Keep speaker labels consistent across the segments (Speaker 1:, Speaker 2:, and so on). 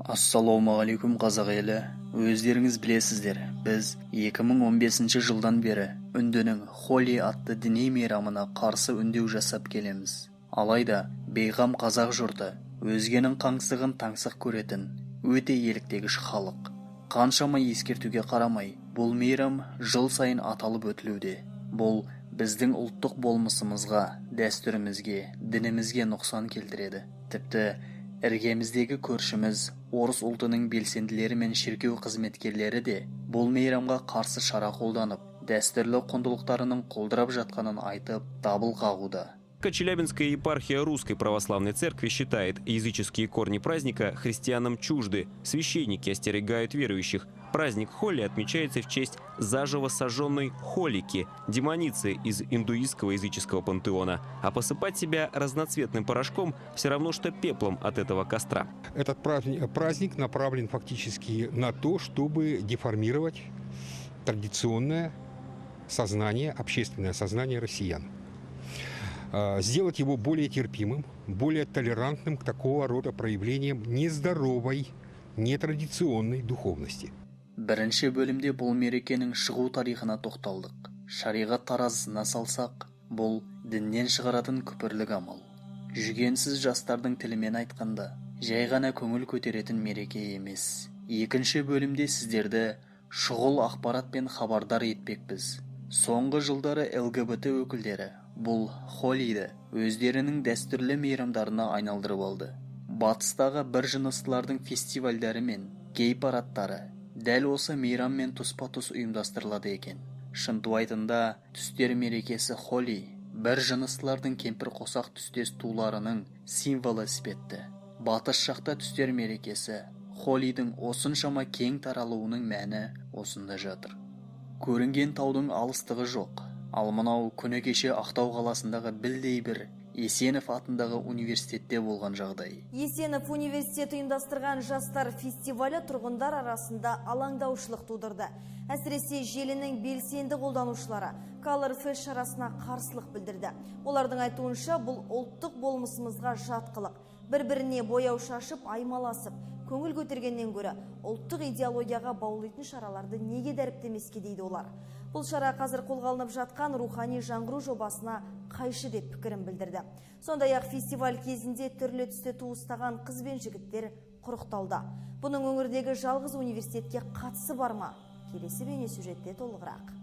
Speaker 1: Ассалаумағалейкум қазақ елі. Өздеріңіз білесіздер, біз 2015 жылдан бері үндінің Холи атты діни мейрамына қарсы үндеу жасап келеміз. Алайда бейғам қазақ жұрты өзгенің қаңсығын таңсық көретін өте еліктегіш халық. Қаншама ескертуге қарамай, бұл мейрам жыл сайын аталып өтілуде. Бұл біздің ұлттық болмысымызға, дәстүрімізге, дінімізге нұқсан келтіреді. Тіпті іргеміздегі көршіміз орыс ұлтының белсенділері мен шіркеу қызметкерлері де бұл мейрамға қарсы шара қолданып, дәстүрлі құндылықтарының құлдырап жатқанын айтып, дабыл қағуда.
Speaker 2: Челябинская епархия Русской Православной Церкви считает, языческие корни праздника христианам чужды. Священники остерегают верующих. Праздник Холли отмечается в честь заживо сожженной холики, демоницы из индуистского языческого пантеона. А посыпать себя разноцветным порошком все равно, что пеплом от этого костра.
Speaker 3: Этот праздник направлен фактически на то, чтобы деформировать традиционное сознание, общественное сознание россиян. Сделать его более терпимым, более толерантным к такого рода проявлениям нездоровой, нетрадиционной духовности.
Speaker 1: Бірінші бөлімде бұл мерекенің шығу тарихына тоқталдық. Шариғат таразысына салсақ, бұл діннен шығаратын күпірлік амал. Жүгенсіз жастардың тілімен айтқанда, жай ғана көңіл көтеретін мереке емес. Екінші бөлімде сіздерді шұғыл ақпаратпен хабардар етпекпіз. Соңғы жылдары ЛГБТ өкілдері бұл Холиді өздерінің дәстүрлі мейрамдарына айналдырып алды. Батыстағы бір жыныстылардың фестивальдері мен гей-парадтары дәл осы мейраммен тұспа-тұс ұйымдастырылады екен. Шынтуайтында түстер мерекесі Холи бір жыныстылардың кемпір қосақ түстес туларының символы іспетті. Батыс жақта түстер мерекесі Холидің осыншама кең таралуының мәні осында жатыр. Көрінген таудың алыстығы жоқ. Ал мынау күні кеше Ақтау қаласындағы білдей бір Есенов атындағы университетте болған жағдай.
Speaker 4: Есенов университеті ұйымдастырған жастар фестивалі тұрғындар арасында алаңдаушылық тудырды. Әсіресе желінің белсенді қолданушылары Color Fest шарасына қарсылық білдірді. Олардың айтуынша бұл ұлттық болмысымызға жат қылық. Бір-біріне бояу шашып, аймаласып, көңіл көтергеннен гөрі ұлттық идеологияға баулайтын шараларды неге дәріптемеске дейді олар. Бұл шара қазір қолға алынып жатқан рухани жаңғыру жобасына қайшы деп пікірін білдірді. Сондай-ақ фестиваль кезінде түрлі түсті туыстаған қыз бен жігіттер құрықталды. Бұның өңірдегі жалғыз университетке қатысы бар ма? Келесі бейнесюжетте толығырақ.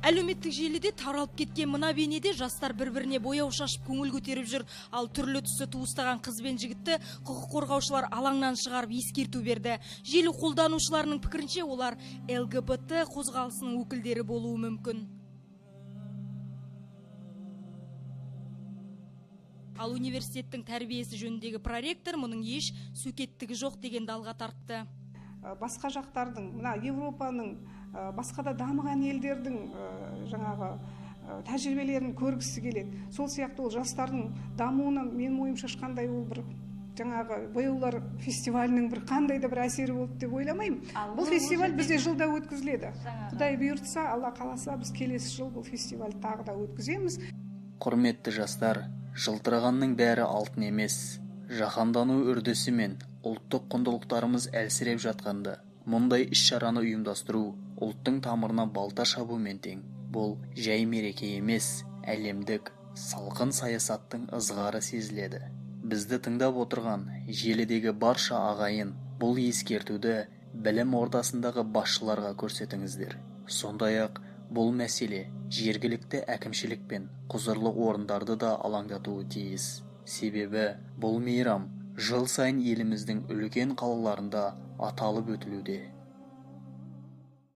Speaker 5: Әлеуметтік желіде таралып кеткен мына бейнеде жастар бір-біріне бояу шашып көңіл көтеріп жүр. Ал түрлі түсті туыстаған қыз бен жігітті құқық қорғаушылар алаңнан шығарып ескерту берді. Желі қолданушыларының пікірінше олар ЛГБТ қозғалысының өкілдері болуы мүмкін. Ал университеттің тәрбиесі жөніндегі проректор мұның еш сөкеттігі жоқ деген далға тартты.
Speaker 6: Басқа жақтардың, мына Европаның, басқа да дамыған елдердің жаңағы тәжірибелерін көргісі келеді. Сол сияқты ол жастардың дамуына менің ойымша ешқандай ол бір жаңағы бояулар фестивалінің бір қандай да бір әсері болды деп ойламаймын. Бұл фестиваль бізде жылда өткізіледі. Құдай бұйыртса, Алла қаласа, біз келесі жыл бұл фестиваль тағы да өткіземіз.
Speaker 1: Құрметті жастар, жылтырағанның бәрі алтын емес. Жаһандану үрдісі мен ұлттық құндылықтарымыз әлсіреп жатқанда, мұндай іс-шараны ұйымдастыру ұлттың тамырына балта шабумен тең. Бұл жай мереке емес, әлемдік салқын саясаттың ызғары сезіледі. Бізді тыңдап отырған желідегі барша ағайын бұл ескертуді білім ордасындағы басшыларға көрсетіңіздер. Сондай-ақ бұл мәселе жергілікті әкімшілік пен құзырлы орындарды да алаңдатуы тиіс. Себебі бұл мейрам жыл сайын еліміздің үлкен қалаларында аталып өтілуде.